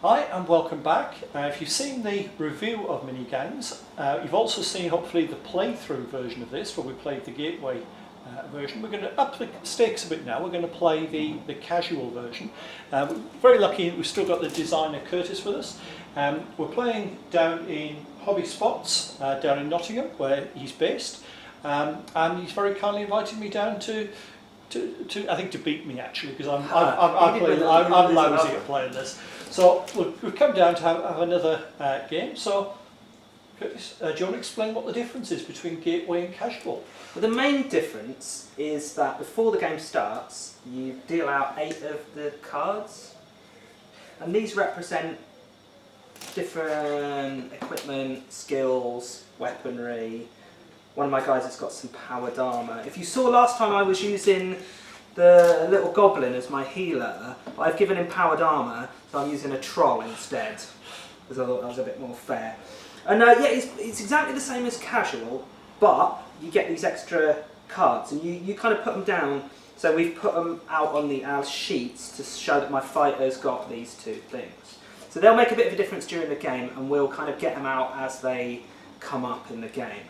Hi and welcome back. If you've seen the review of mini games, you've also seen hopefully the playthrough version of this where we played the gateway version. We're going to up the stakes a bit now. We're going to play the casual version. We're very lucky we've still got the designer Curtis with us. We're playing down in Hobby Spots down in Nottingham where he's based, and he's very kindly invited me down to I think to beat me actually, because I'm lousy at playing this. So we've come down to have another game. So Curtis, do you want to explain what the difference is between gateway and casual? Well, the main difference is that before the game starts, you deal out 8 of the cards, and these represent different equipment, skills, weaponry. One of my guys has got some powered armour. If you saw last time I was using the little goblin as my healer, I've given him powered armour, so I'm using a troll instead, because I thought that was a bit more fair. And yeah, it's exactly the same as casual, but you get these extra cards, and you kind of put them down. So we've put them out on our sheets to show that my fighter's got these 2 things. So they'll make a bit of a difference during the game, and we'll kind of get them out as they come up in the game.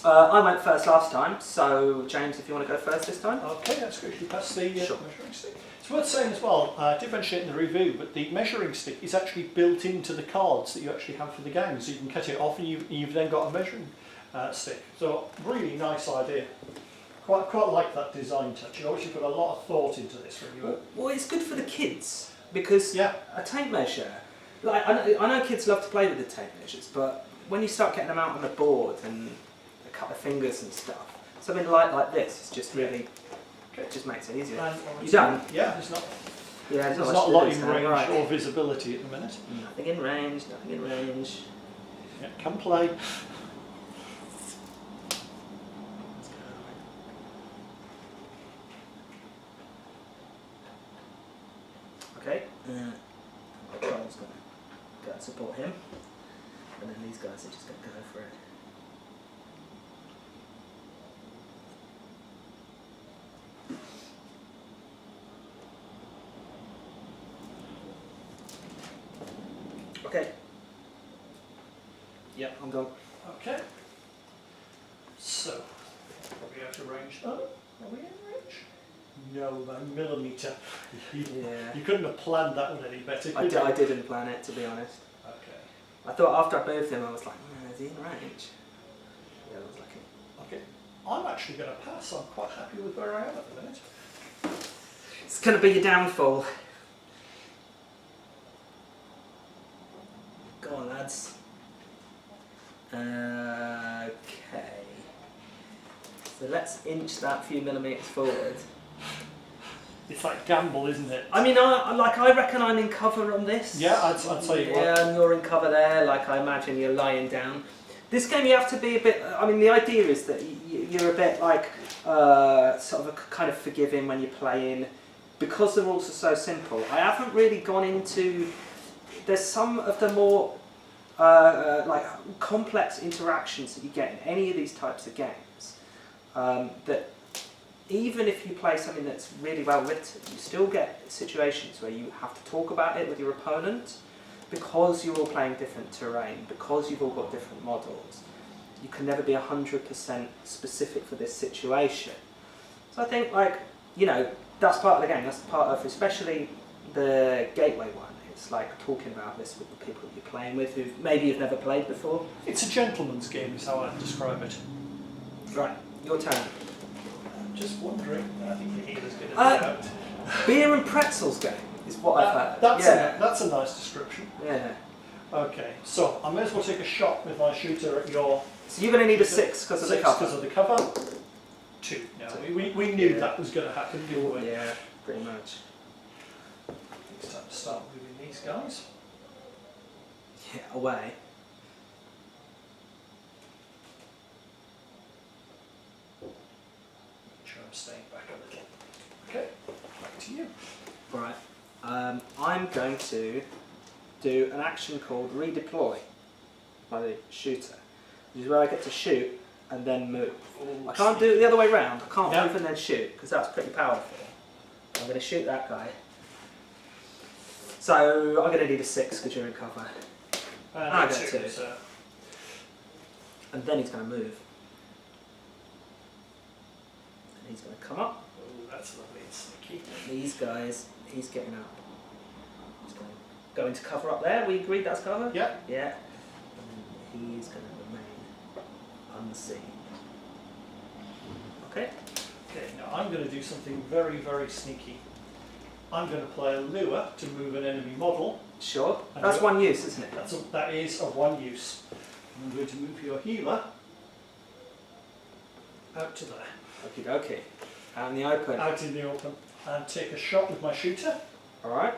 I went first last time, so James, if you want to go first this time. Okay, that's good. You pass the Sure. measuring stick. It's worth saying as well, I did mention it in the review, but the measuring stick is actually built into the cards that you actually have for the game, so you can cut it off and you've then got a measuring stick. So really nice idea. Quite like that design touch. You obviously put a lot of thought into this when you Well, it's good for the kids, because yeah. a tape measure, like I know kids love to play with the tape measures, but when you start getting them out on the board and cut the fingers and stuff, something like this is just really, it just makes it easier. You done? Yeah, there's not. Yeah, There's not a lot in range or visibility at the minute. Nothing in range. Nothing in range. Yeah, come play. Okay. Charles going to go and support him, and then these guys are just going to go for it. Okay. Yep, I'm done. Okay. So, probably out of range. Oh, are we in range? No, by a millimetre. Yeah. You couldn't have planned that one any better, could I didn't plan it, to be honest. Okay. I thought after I moved him, I was like, is he in range? Yeah, I was lucky. Okay. I'm actually going to pass. I'm quite happy with where I am at the minute. It's going to be your downfall. Go on, lads. Okay. So let's inch that few millimetres forward. It's like gamble, isn't it? I mean, I reckon I'm in cover on this. Yeah, I'd say you are. Yeah, and you're in cover there. Like I imagine you're lying down. This game, you have to be a bit. I mean, the idea is that you're a bit like sort of a kind of forgiving when you're playing, because the rules are so simple. I haven't really gone into. There's some of the more like complex interactions that you get in any of these types of games that even if you play something that's really well written, you still get situations where you have to talk about it with your opponent, because you're all playing different terrain, because you've all got different models. You can never be 100% specific for this situation. So I think, like, you know, that's part of the game. That's part of, especially the gateway one. It's like talking about this with the people that you're playing with who maybe you've never played before. It's a gentleman's game is how I'd describe it. Right, your turn. I'm just wondering, I think the healer's going to be out. Beer and pretzels game is what I've heard. That's a nice description. Yeah. Okay, so I may as well take a shot with my shooter at your... So you're going to need a 6 because of the cover. 6 because of the cover. 2. No, we knew that was going to happen, didn't we? Yeah, pretty much. It's time to start moving these guys. Yeah, away. Make sure I'm staying back a little. Okay, back to you. Right. I'm going to do an action called redeploy by the shooter, which is where I get to shoot and then move. I can't do it the other way round. I can't move and then shoot, because that's pretty powerful. I'm going to shoot that guy. So I'm going to need a 6 because you're in cover. I got 2. So. And then he's going to move. And he's going to come up. Oh, that's lovely and sneaky. And these guys, he's getting up. He's going to go into cover up there. We agreed that's cover? Yeah. Yeah. And he's going to remain unseen. Okay. Okay, now I'm going to do something very, very sneaky. I'm going to play a lure to move an enemy model. Sure. And That's one use, isn't it? That is of one use. I'm going to move your healer out to there. Okie dokie. Out in the open. Out in the open. And take a shot with my shooter. Alright.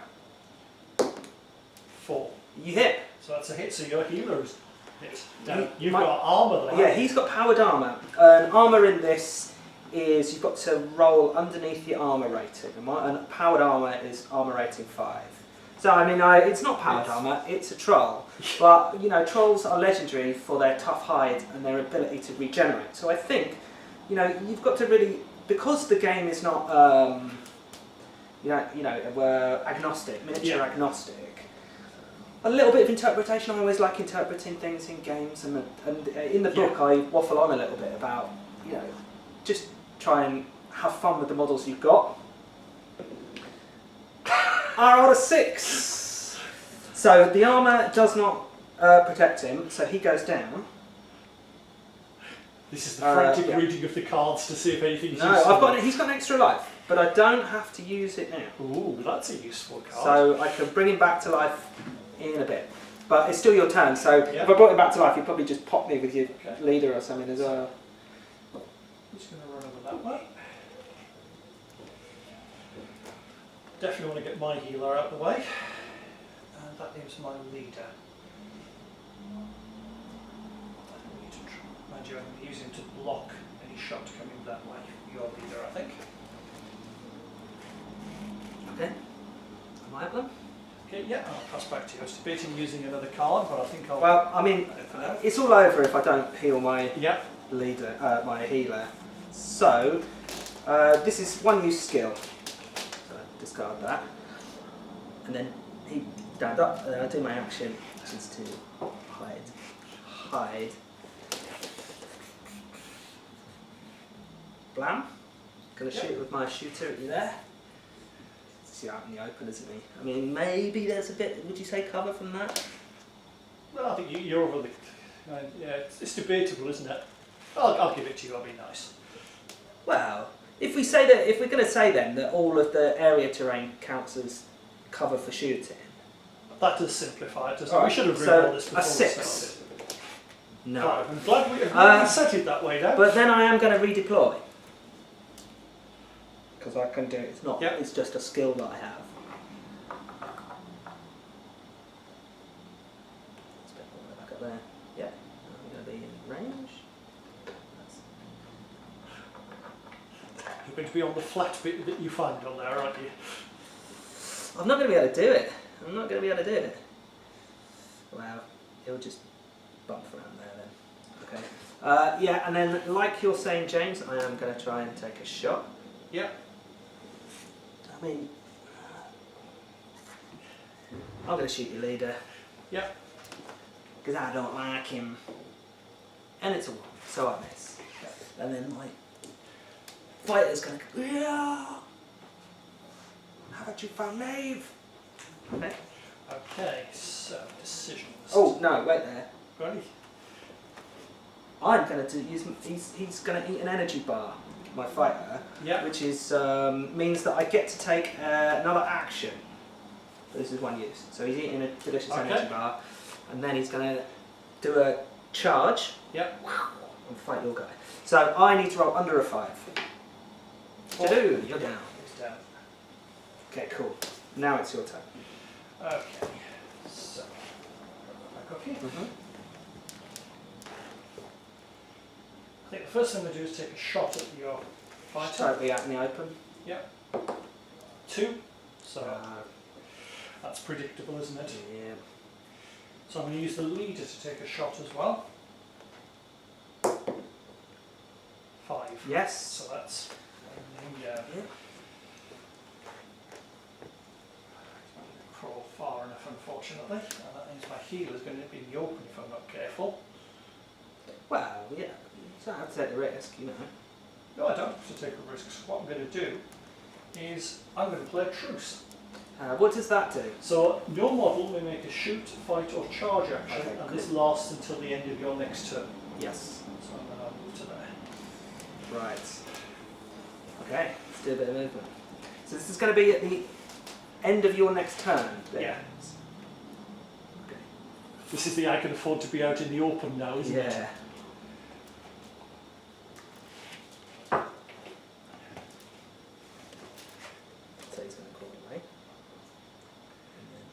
4. You hit. So that's a hit, so your healer is hit. Now, you've got armour though. Yeah, he's got powered armour. Armour in this is you've got to roll underneath the armour rating. And powered armour is armour rating 5. So I mean, it's not powered armour, it's a troll. But you know, trolls are legendary for their tough hide and their ability to regenerate. So I think, you know, you've got to really, because the game is not, agnostic, miniature agnostic. A little bit of interpretation. I always like interpreting things in games, and in the book I waffle on a little bit about, you know, just try and have fun with the models you've got. I rolled a 6. So the armour does not protect him, so he goes down. This is the frantic reading of the cards to see if anything's useful. He's got an extra life, but I don't have to use it now. Ooh, that's a useful card. So I can bring him back to life in a bit. But it's still your turn, so if I brought him back to life, you'd probably just pop me with your leader or something as well. I'm just going to run over that way. Definitely want to get my healer out of the way. And that leaves my leader. Mind you, I'm going to use him to block any shot coming that way. Your leader, I think. Okay. Am I up then? Okay, yeah, I'll pass back to you. I was debating using another card, but I think I'll... Well, I mean, it's all over if I don't heal my leader, my healer. So, this is one use skill. So I discard that. And then he stand up, and then I do my action, which is to hide. Blam. Gonna shoot with my shooter at you there. He's out in the open, isn't he? I mean, maybe there's a bit, would you say, cover from that? Well, I think you're over the... yeah, it's debatable, isn't it? I'll give it to you, I'll be nice. Well, if we say that, if we're going to say then that all of the area terrain counts as cover for shooting. That does simplify it, doesn't it? We should have read all this before a 6. we started. No. Right, I'm glad we set it that way now. But then I am going to redeploy. Because I can do it. It's not. It's just a skill that I have. Let's put all the way back up there. Yeah. I'm going to be in range. You're going to be on the flat bit that you find on there, aren't you? I'm not going to be able to do it. I'm not going to be able to do it. Wow. It'll just bump around there then. Okay. Yeah, and then like you're saying, James, I am going to try and take a shot. Yeah. I mean, I'm going to shoot your leader. Yeah. Because I don't like him. And it's a 1, so I miss. And then my fighter's going to go, yeah! How about you found knave? Okay. Okay, so decisions. Oh, no, wait there. Ready? I'm going to use, he's going to eat an energy bar, my fighter, which is means that I get to take another action. This is one use. So he's eating a delicious energy bar, and then he's going to do a charge and fight your guy. So I need to roll under a 5. You're down. It's down. Okay, cool. Now it's your turn. Okay, so back up here. I think the first thing we do is take a shot at your fighter. Totally out in the open. Yep. 2. So that's predictable, isn't it? Yeah. So I'm going to use the leader to take a shot as well. 5. Yes. So that's crawl unfortunately, and that means my healer's going to be in the open if I'm not careful. Well, yeah, you don't have to take the risk, you know. No, I don't have to take a risk. What I'm going to do is I'm going to play a truce. What does that do? So your model may make a shoot, fight or charge action, Okay, and cool. this lasts until the end of your next turn. Yes. So I'm going to move to there. Right. Okay, let's do a bit of movement. So this is going to be at the end of your next turn? Then? Yeah. Okay. This is the I can afford to be out in the open now, isn't it? Yeah. So he's going to call away. And then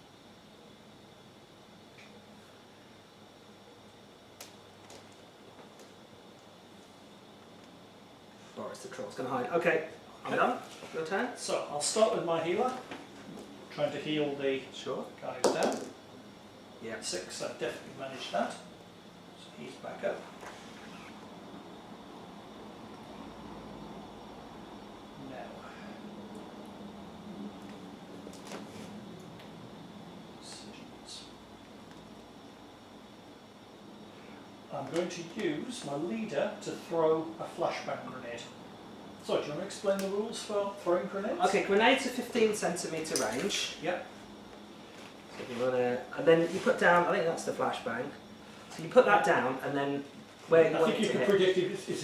Boris the Troll's going to hide. Okay, I'm done. Your turn? So I'll start with my healer, trying to heal the Sure. guy who's down. Yeah. 6, I definitely managed that. So he's back up. Now, decisions. I'm going to use my leader to throw a flashbang grenade. So, do you want to explain the rules for throwing grenades? Okay, grenades are 15 centimetre range. Yep. So if you wanna, and then you put down, I think that's the flashbang. So you put that down, and then where you I want think it you to can hit. predict if it's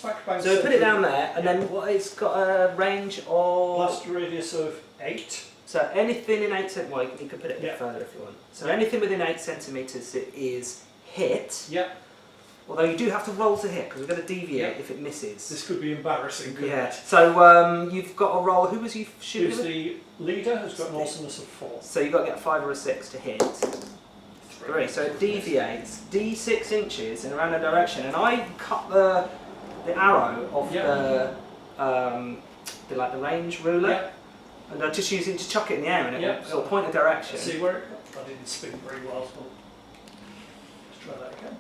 a flashbang. So put it down there, and then what? It's got a range of. Blast radius of 8. So anything in 8 centimetres, well, you can put it a bit Yeah. further if you want. So anything within 8 centimetres it is hit. Yep. Although you do have to roll to hit because we're going to deviate Yeah. if it misses. This could be embarrassing, couldn't Yeah. it? So you've got to roll. Who was you shooting Who's with? the leader has got an awesomeness of 4. So you've got to get a 5 or a 6 to hit. 3. So it deviates d6 inches in a random direction, and I cut the arrow off Yeah. the range ruler, Yeah. and I just use it to chuck it in the air, and Yeah. it'll point a direction. See where I didn't spin very well, so let's try that again.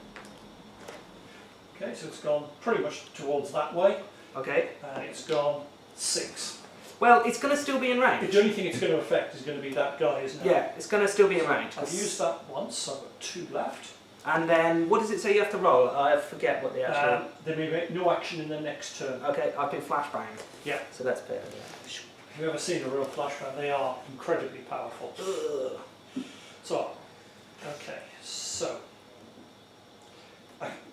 Okay, so it's gone pretty much towards that way, Okay. and it's gone 6. Well, it's going to still be in range. The only thing it's going to affect is going to be that guy, isn't it? Yeah, it's going to still be in range. I've used that once, so I've got 2 left. And then, what does it say you have to roll? I forget what the actual... They may make no action in the next turn. Okay, I've been flashbanged. Yeah. So let's put it there. If you've ever seen a real flashbang, they are incredibly powerful. Ugh. So, okay, so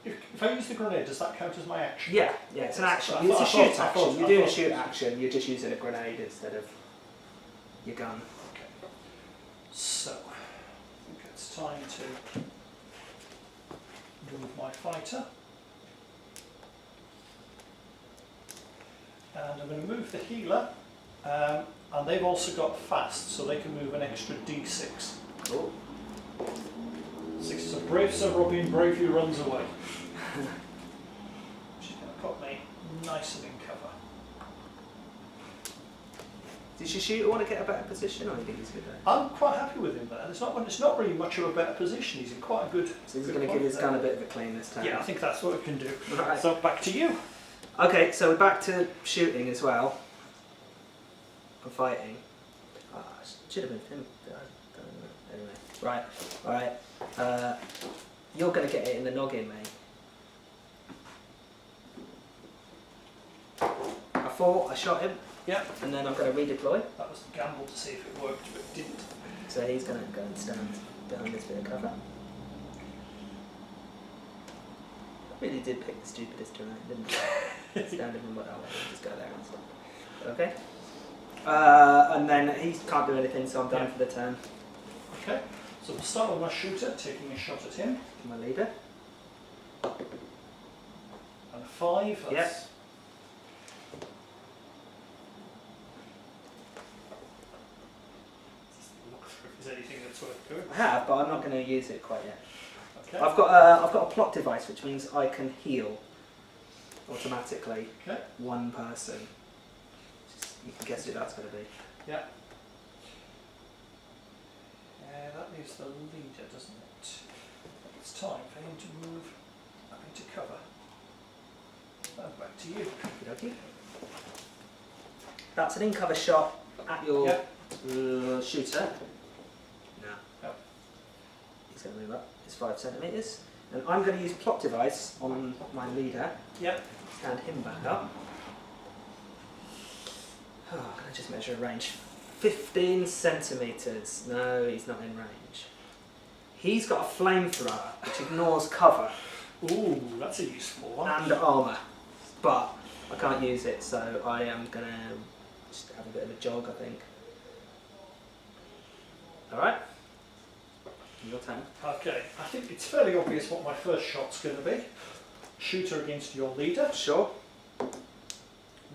if I use the grenade, does that count as my action? Yeah, it's an action. I It's a thought- shoot I action. thought- You're I doing a thought- shoot action. You're just using a grenade instead of your gun. Okay. So, I think it's time to move my fighter. And I'm going to move the healer, and they've also got fast, so they can move an extra d6. Cool. 6 is a brave Sir Robin Brave who runs away. She's going to put me nice and in cover. Did your shooter want to get a better position, or do you think he's good there? I'm quite happy with him there. It's not really much of a better position. He's in quite a good. So he's good going to give point his there. gun a bit of a clean this time. Yeah, I think that's what we can do. Right. So back to you. Okay, so we're back to shooting as well. For fighting. Should have been him. Anyway. Right. Alright. You're going to get it in the noggin, mate. I shot him, Yeah, and then I'm going to redeploy. that was the gamble to see if it worked, but it didn't. So he's going to go and stand behind this bit of cover. I really did pick the stupidest terrain, didn't I? Stand him in what I want, just go there and stuff. Okay. And then he can't do anything, so I'm done for the turn. Okay, so we'll start with my shooter, taking a shot at him. My leader. And 5. That's Yep. Look through if there's anything that's worth doing. I have, but I'm not going to use it quite yet. Okay. I've got a plot device, which means I can heal automatically Okay. one person. You can guess who that's going to be. Yeah. That leaves the leader, doesn't it? It's time for him to move up into cover. And back to you. Okey-dokey. That's an in-cover shot at your Yeah. shooter. No. Yep. It's going to move up. It's 5 centimetres. And I'm going to use plot device on my leader. Yep. Stand him back up. Oh, can I just measure a range? 15 centimetres. No, he's not in range. He's got a flamethrower, which ignores cover. Ooh, that's a useful one. And armour. But I can't use it, so I am going to just have a bit of a jog, I think. Alright. Your turn. Okay, I think it's fairly obvious what my first shot's going to be. Shooter against your leader. Sure.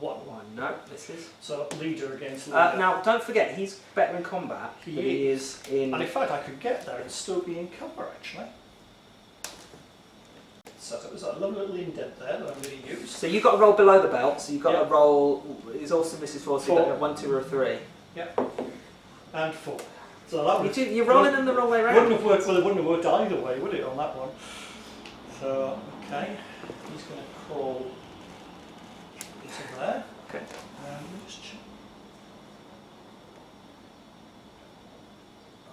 1. No, this is. So leader against leader. Now, don't forget, he's better in combat than he is in... And in fact, I could get there and still be in cover, actually. So there's a lovely little indent there that I'm going to use. So you've got to roll below the belt, so you've got to roll... It's also Mrs. 4, so you've got 1, 2 or 3. Yep. And 4. So that would, you're rolling them the wrong way around. Wouldn't have worked, well, it wouldn't have worked either way, would it, on that one? So, okay. He's going to crawl into there. Okay. Let me just check.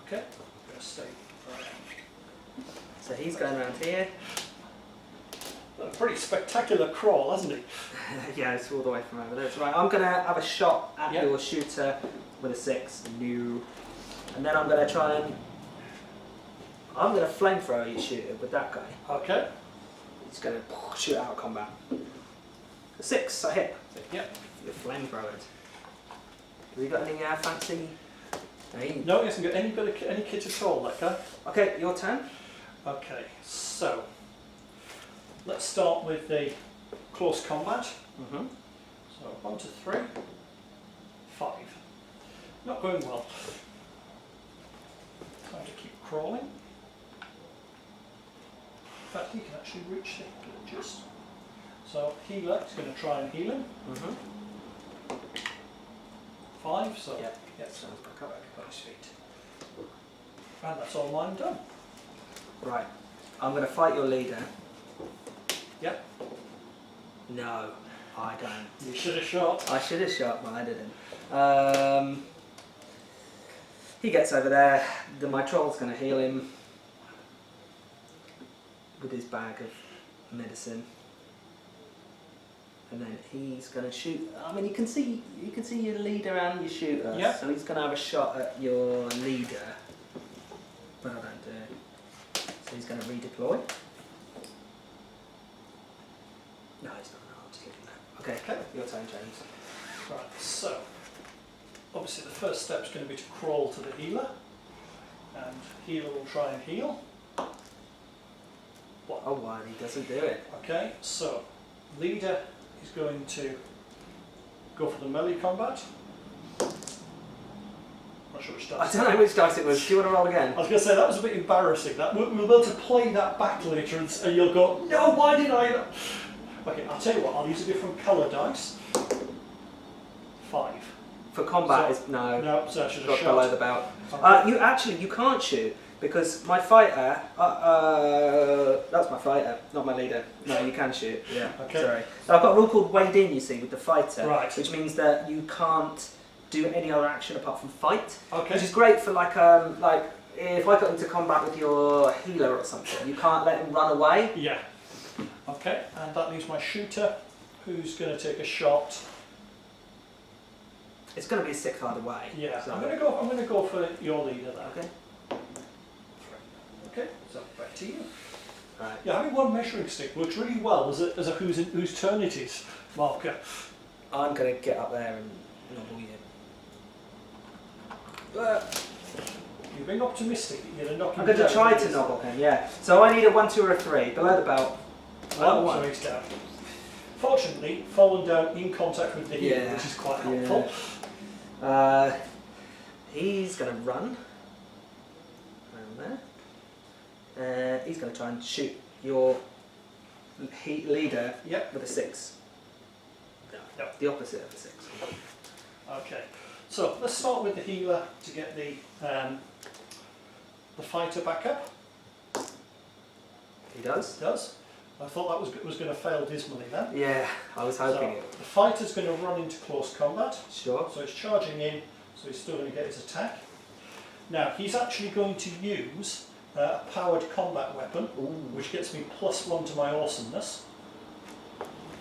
Okay. I'm going to stay around. So he's going around here. A pretty spectacular crawl, hasn't he? Yeah, it's all the way from over there. It's right. I'm going to have a shot at Yep. your shooter with a 6. New. And then I'm going to try and... I'm going to flamethrower your shooter with that guy. Okay. He's going to shoot out of combat. A 6, I hit. Yep. You're flamethrowered. Have you got any fancy... Hey. No, he hasn't got any kit at all, that guy. Okay, your turn. Okay, so let's start with the close combat. Mm-hmm. So 1 to 3, 5. Not going well. Trying to keep crawling. In fact, he can actually reach the glitches. So healer is going to try and heal him. Mm-hmm. 5, so Yeah. so back up by his feet. And that's all mine done. Right. I'm going to fight your leader. Yep. No, I don't. You should have shot. I should have shot, but I didn't. He gets over there. My troll's going to heal him with his bag of medicine, and then he's going to shoot. I mean, you can see your leader and your shooter. Yep. So he's going to have a shot at your leader. But I don't do it. So he's going to redeploy. No, he's not. No, I'm just leaving that. Okay. Your turn, James. Right, so obviously the first step is going to be to crawl to the healer, and healer will try and heal. 1. Oh, why he doesn't do it? Okay, so leader is going to go for the melee combat. Not sure which I dice. don't know which dice it was. Do you want to roll again? I was going to say that was a bit embarrassing. That we'll be able to play that back later, and you'll go, no, why did I? Okay, I'll tell you what. I'll use a different colour dice. 5. For combat, So- is no. No, so I should have Got shot. below the belt. You can't shoot because my fighter. That's my fighter, not my leader. No, you can shoot. Yeah. Okay. Sorry. So I've got a rule called wade in. You see, with the fighter, Right. which means that you can't do any other action apart from fight. Okay. Which is great for like if I got into combat with your healer or something, you can't let him run away. Yeah. Okay, and that leaves my shooter, who's going to take a shot. It's going to be a 6 either way. Yeah, So. I'm going to go for your leader then. Okay. 3. Okay, so back to you. Right. Yeah, having one measuring stick works really well as a whose turn it is marker. I'm going to get up there and nobble you. You're being optimistic that you're going to knock him I'm going to down. try to nobble him, yeah. So I need a 1, 2 or a 3, below the belt. One, so he's down. Fortunately, fallen down in contact with the heel, Yeah. which is quite helpful. He's going to run around there. He's going to try and shoot your leader Yep. with a 6. No, the opposite of a 6. Okay, so let's start with the healer to get the fighter back up. He does? Does. I thought that was going to fail dismally then. Yeah, I was hoping So it. the fighter's going to run into close combat, Sure. so it's charging in, so he's still going to get his attack. Now he's actually going to use a powered combat weapon, Ooh. which gets me +1 to my awesomeness.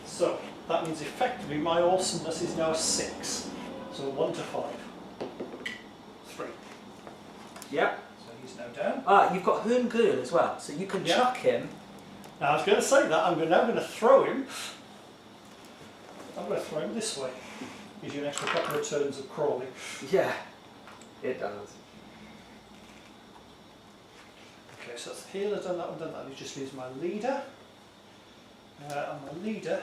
So that means effectively my awesomeness is now 6. So 1 to 5. 3. Yep. So he's now down. You've got Hoon Goon as well, so you can chuck him. Now I was going to say that, I'm now going to throw him. I'm going to throw him this way. Gives you an extra couple of turns of crawling. Yeah, it does. Okay, so that's the healer, done that one, done that. He just leaves my leader. And my leader.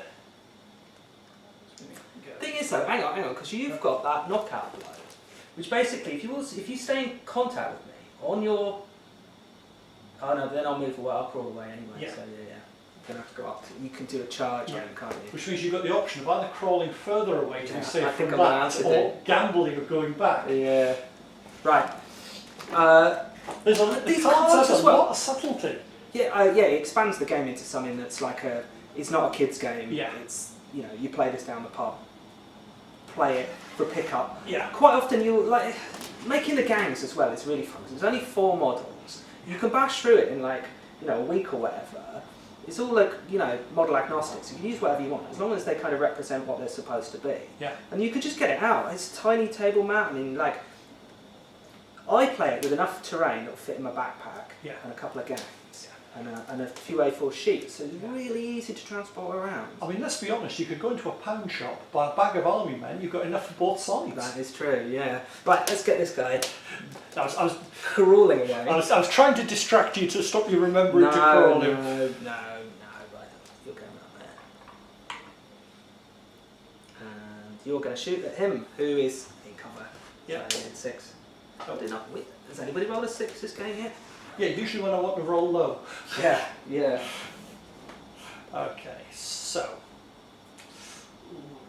Thing is though, hang on, because you've got that knockout blow, which basically, if you stay in contact with me on your, oh no, then I'll move away. I'll crawl away anyway. Yeah. So yeah, you're gonna have to go up. You can do a charge on him, can't you? Which means you've got the option of either crawling further away to be safe I think from I'm gonna that, have to or gambling of going back. Yeah. Right. There's a, These the cards cards have as a well. lot of subtlety. Yeah, it expands the game into something that's like it's not a kid's game. Yeah. It's, you play this down the pub, play it for pickup. Yeah. Quite often making the gangs as well is really fun. There's only 4 models. You can bash through it in a week or whatever. It's all model agnostic, so you can use whatever you want, as long as they kind of represent what they're supposed to be. Yeah. And you could just get it out. It's a tiny table mat. I mean, I play it with enough terrain that will fit in my backpack and a couple of gangs and a few A4 sheets, so it's really easy to transport around. I mean, let's be honest, you could go into a pound shop, buy a bag of army men, you've got enough for both sides. That is true, yeah. Right, let's get this guy I was crawling away. I was trying to distract you to stop you remembering to crawl him. No, right, you're going up there. And you're going to shoot at him, who is in cover. Yeah. So in 6. Has anybody rolled a 6 this game yet? Yeah, usually when I want to roll low. Yeah. Okay, so.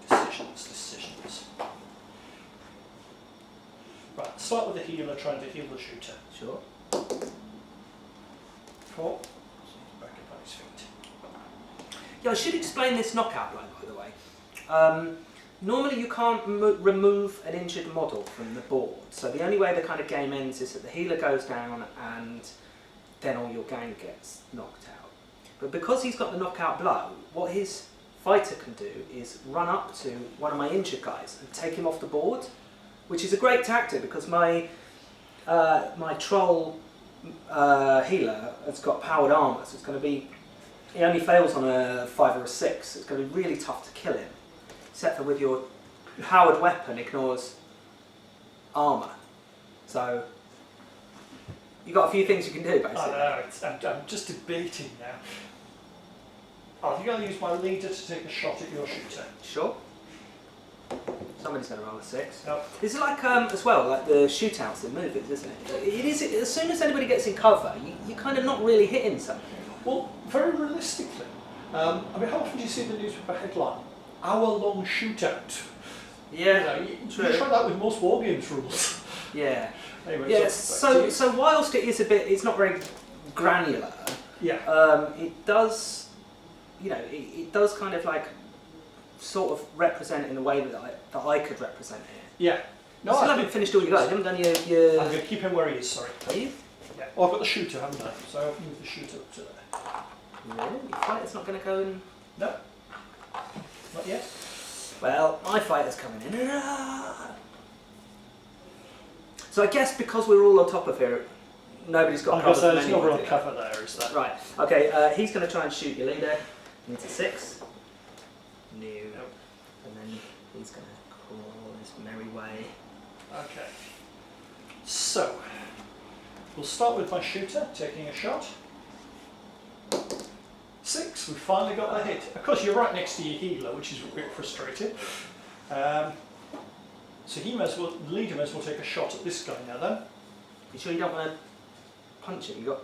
Decisions. Right, start with the healer trying to heal the shooter. Sure. 4. So he's back up on his feet. Yeah, I should explain this knockout line, by the way. Normally you can't remove an injured model from the board, so the only way the kind of game ends is that the healer goes down and then all your gang gets knocked out. But because he's got the knockout blow, what his fighter can do is run up to one of my injured guys and take him off the board, which is a great tactic because my troll healer has got powered armour, so it's going to be, he only fails on a 5 or a 6, so it's going to be really tough to kill him. Except for with your powered weapon ignores armour. So you've got a few things you can do basically. I know, I'm just debating now. I think I'll use my leader to take a shot at your shooter. Sure. Somebody's going to roll a 6. No. This is like, as well, like the shootouts in movies, isn't it? It is, as soon as anybody gets in cover, you're kind of not really hitting something. Well, very realistically, I mean, how often do you see the newspaper headline? Hour-long shootout. Yeah, you try that with most wargames rules. Yeah. Anyway, Yeah, so whilst it is it's not very granular, it does, it does kind of sort of represent in a way that I could represent it. Yeah. No, I haven't finished all your guys. You haven't done your... I'm going to keep him where he is, sorry. Are you? Yeah. Oh, I've got the shooter, haven't I? So I'll move the shooter up to there. Really? Your fighter's not going to go and... No. Not yet. Well, my fighter's coming in. So I guess because we're all on top of here, nobody's got cover from there's no anyone, real cover there, is there? Right. Okay, he's going to try and shoot your leader into 6. No. And then he's going to crawl his merry way. Okay. So, we'll start with my shooter taking a shot. 6, we finally got the hit. Of course, you're right next to your healer, which is a bit frustrating. So the leader may as well take a shot at this guy now then. You sure you don't want to punch him? You've got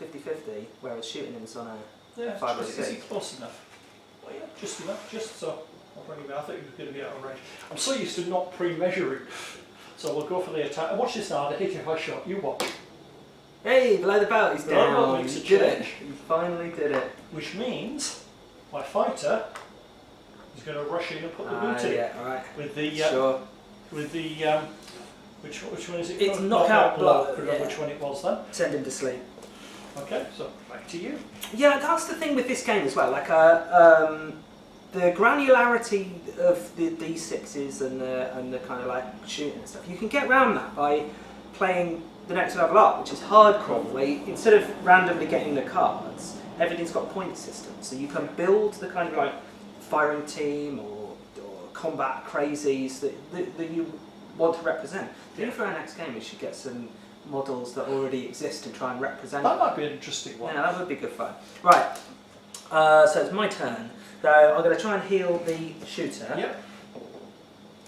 50-50, whereas shooting him's on a 5 or 6. Is he close enough? Well, yeah, just enough, just so. I'll bring him out. I thought he was going to be out of range. I'm so used to not pre-measuring. So we'll go for the attack. And watch this now, the hit if I shot. You watch. Hey, below the belt, he's down. Well, makes You a did it. change. You finally did it. Which means my fighter is going to rush in and put the boot in. Yeah, alright. With the Sure. with the Which one is it? It's knockout blow. Could remember which one it was then. Send him to sleep. Okay, so back to you. Yeah, that's the thing with this game as well. Like the granularity of the D6s and the kind of like shooting and stuff. You can get around that by playing the next level up, which is hardcore. Where you, instead of randomly getting the cards, everything's got a point system. So you can build the kind of like firing team or combat crazies that you want to represent. Maybe for our next game we should get some models that already exist and try and represent That them. might be an interesting one. Yeah, that would be good fun. Right, so it's my turn. So I'm going to try and heal the shooter. Yep.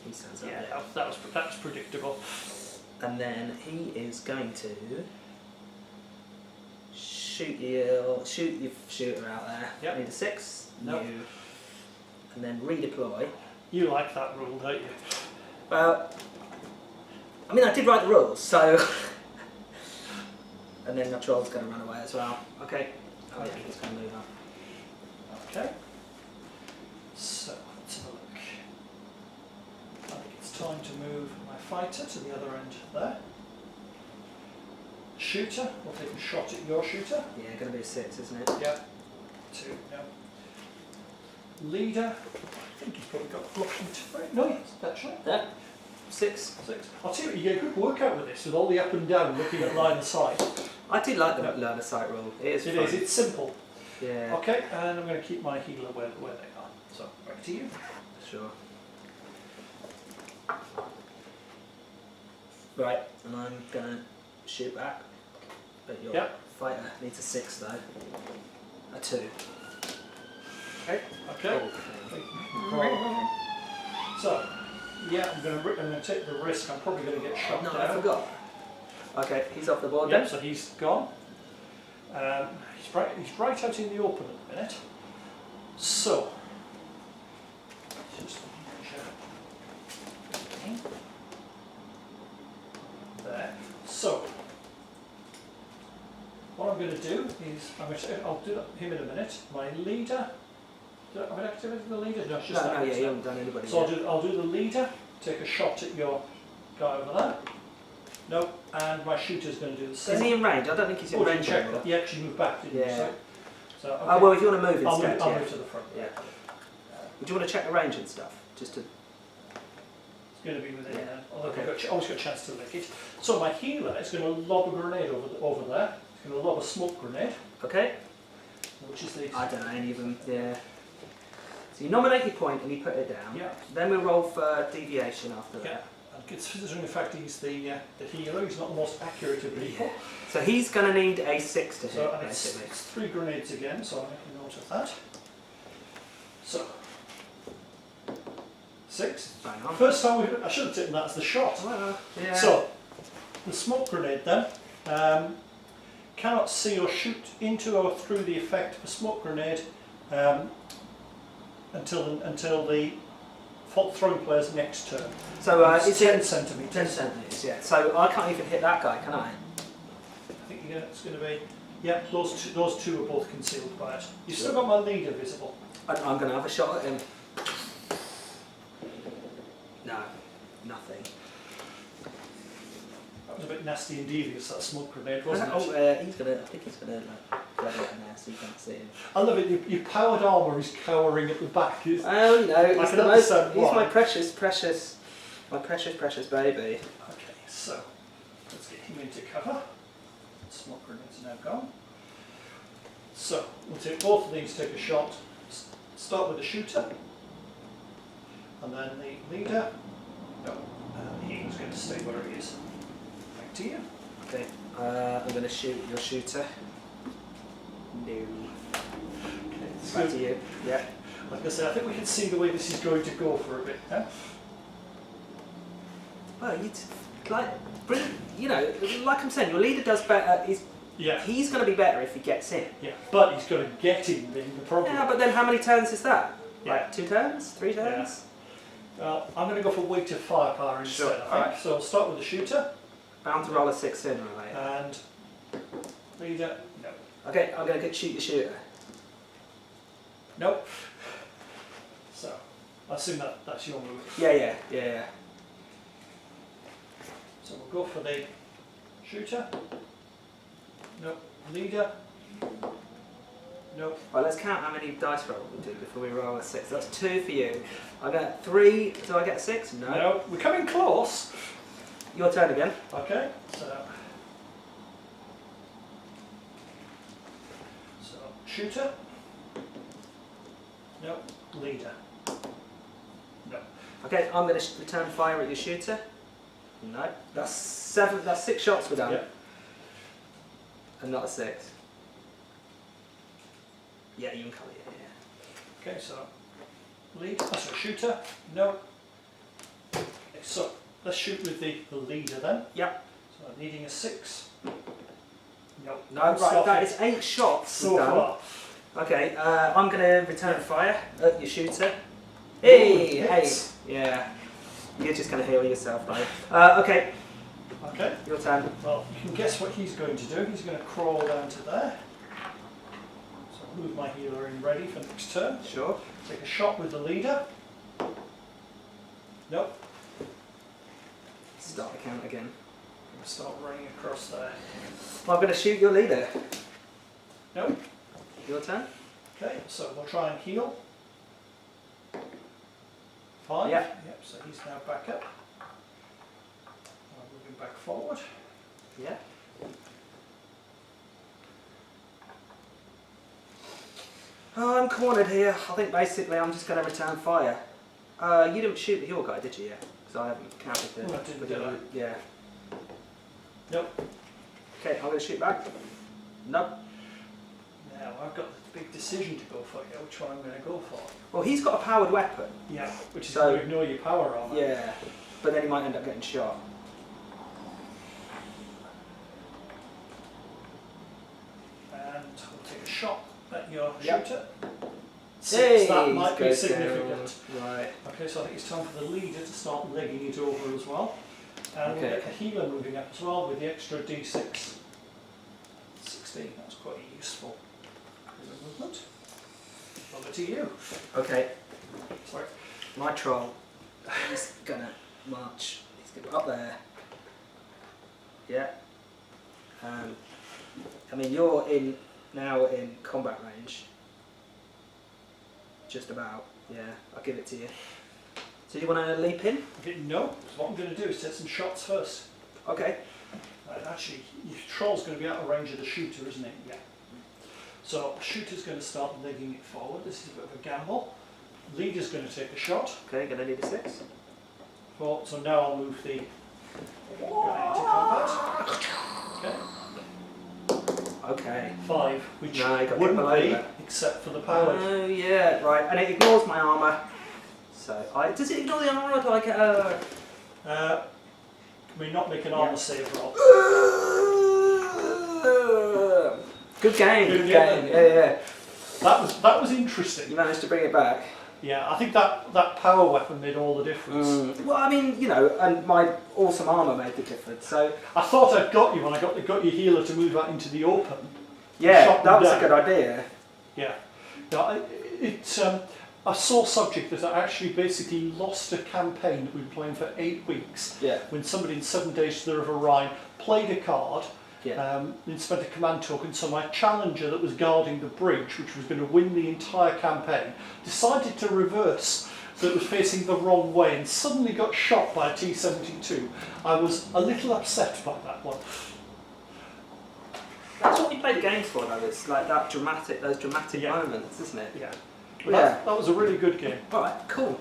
He stands up Yeah, there. that was predictable. And then he is going to shoot your shooter out there. Yep. Need a 6. No. You, and then redeploy. You like that rule, don't you? Well, I mean, I did write the rules, so. And then the troll's going to run away as well. Okay. Oh yeah, he's going to move up. Okay. So, let's have a look. I think it's time to move my fighter to the other end there. Shooter, we'll take a shot at your shooter. Yeah, going to be a 6, isn't it? Yeah. 2, no. Leader, I think he's probably got blocking 2. No, yes, actually. Yeah. 6. 6. I'll tell you, you get a good workout with this, with all the up and down, looking at line of sight. I did like the learner sight rule. It is fun. It's simple. Yeah. Okay, and I'm going to keep my healer where they are. So, back to you. Sure. Right, and I'm going to shoot back. But your fighter needs a 6 though. A 2. Okay. Okay. So, yeah, I'm going to take the risk. I'm probably going to get shot No, down. I forgot. Okay, he's off the board Yep, then. so he's gone. He's right out in the open at the minute. So, just there. So, what I'm going to do is I'll do him in a minute. My leader. Have I activated the leader? No, it's just that. No, you haven't done anybody So yet. I'll do the leader. Take a shot at your guy over there. No, and my shooter's going to do the same. Is he in range? I don't think he's in range check anymore. that. He actually moved back, didn't he? Yeah. So okay. Oh, well, if you want to move I'll instead, move to the front. Yeah. Would you want to check the range and stuff? Just to. It's going to be within then. Although Okay. I've always got a chance to lick it. So my healer is going to lob a grenade over there. He's going to lob a smoke grenade, Okay. which is the. I don't know any of them. Yeah. So you nominate your point and you put it down. Yeah. Then we roll for deviation after Yeah. that. And considering the fact he's the healer, he's not the most accurate of people. So he's going to need a 6 to hit, So and basically. it's 3 grenades again, so I'll make a note of that. So 6. Bang on. First time I should have taken that as the shot. Well, yeah. So the smoke grenade then cannot see or shoot into or through the effect of a smoke grenade until the throwing player's next turn. So it's it's 10 centimetres. 10 centimetres, yeah. So I can't even hit that guy, can I? I think it's going to be, yeah, those two are both concealed by it. You've still got my leader visible. I'm going to have a shot at him. No, nothing. That was a bit nasty and devious, that smoke grenade, wasn't Oh, it? he's going to, I think he's going to grab it in there so you can't see him. I love it, your powered armour is cowering at the back. Oh no, he's can the most, understand he's why. my precious baby. Okay, so let's get him into cover. Smoke grenades are now gone. So we'll take both of these, take a shot. Start with the shooter, and then the leader. No, he's going to stay where he is. Back to you. Okay, I'm going to shoot your shooter. No. Okay, Back to you. Yeah. Like I said, I think we can see the way this is going to go for a bit. Huh? Well, you know, like I'm saying, your leader does better. Yeah. He's going to be better if he gets in. Yeah, but he's got to get in being the problem. Yeah, but then how many turns is that? Yeah. Like 2 turns? 3 turns? Well, I'm going to go for weight of firepower instead, Sure. I think. Alright. So I'll start with the shooter. Bound to roll a 6 in, right? And leader, no. Okay, I'm going to shoot your shooter. Nope. So, I assume that's your move. Yeah. So we'll go for the shooter. No. Leader. No. Right, let's count how many dice rolls we do before we roll a 6. That's 2 for you. I got 3. Do I get a 6? No. No. We're coming close. Your turn again. Okay. So shooter. No. Leader. No. Okay, I'm going to return fire at your shooter. No. That's 7. That's 6 shots we're done. Yeah. And not a 6. Yeah, you can cover it. Yeah. Okay, so lead. That's a shooter. No. Okay, so let's shoot with the leader then. Yep. So I'm needing a 6. No. No, right, that is 8 shots So done. far. Okay, I'm going to return fire at your shooter. Hey, Ooh, hey. hits. Yeah. You're just going to heal yourself, though. Okay, Okay. your turn. Well, you can guess what he's going to do. He's going to crawl down to there. So I'll move my healer in ready for next turn. Sure. Take a shot with the leader. Nope. Start the count again. We'll start running across there. I'm going to shoot your leader. Nope. Your turn. Okay, so we'll try and heal. 5. Yeah. Yep, so he's now back up. Moving back forward. Yeah. Oh, I'm cornered here. I think basically I'm just going to return fire. You didn't shoot with your guy, did you? Yeah. Because I haven't counted the. Oh, I didn't, with did the- I? Yeah. Nope. Okay, I'm going to shoot back. Nope. Now I've got the big decision to go for here. Which one I'm going to go for? Well, he's got a powered weapon. Yeah, which is So- going to ignore your power armor. Yeah. But then he might end up getting shot. And we'll take a shot at your Yep. shooter. Hey, 6, that might be goes significant. down. Right. Okay, so I think it's time for the leader to start legging it over as well. And we'll Okay. get the healer moving up as well with the extra d6. 16, that's quite a useful movement. Over to you. Okay. Sorry. My troll. He's gonna march. He's gonna go up there. Yeah. I mean, you're now in combat range. Just about. Yeah, I'll give it to you. So do you want to leap in? Okay, no, so what I'm going to do is take some shots first. Okay. Actually, your troll's going to be out of range of the shooter, isn't it? Yeah. So, shooter's going to start legging it forward. This is a bit of a gamble. Leader's going to take a shot. Okay, gonna need a 6. So now I'll move the guy into combat. Okay. Okay. 5, which No, you got wouldn't below be, that. except for the powered. Oh yeah, right. And it ignores my armour. So does it ignore the armour or do I get a? Can we not make an armor save roll? Good game. Good Good game. game. Yeah. That was interesting. You managed to bring it back. Yeah, I think that power weapon made all the difference. Well, I mean, you know, and my awesome armour made the difference. So I thought I'd got you when I got your healer to move out into the open. yeah, Shot that them was down. a good idea. Yeah. Yeah, it's a sore subject that I actually basically lost a campaign that we've been playing for 8 weeks. Yeah. When somebody in 7 Days to the River Rhine played a card, Yeah. and spent a command token, so my challenger that was guarding the bridge, which was going to win the entire campaign, decided to reverse, so it was facing the wrong way, and suddenly got shot by a T-72. I was a little upset by that one. That's what we play the games for, though. It's like those dramatic Yeah. moments, isn't it? Yeah. Yeah. That was a really good game. All right. Cool.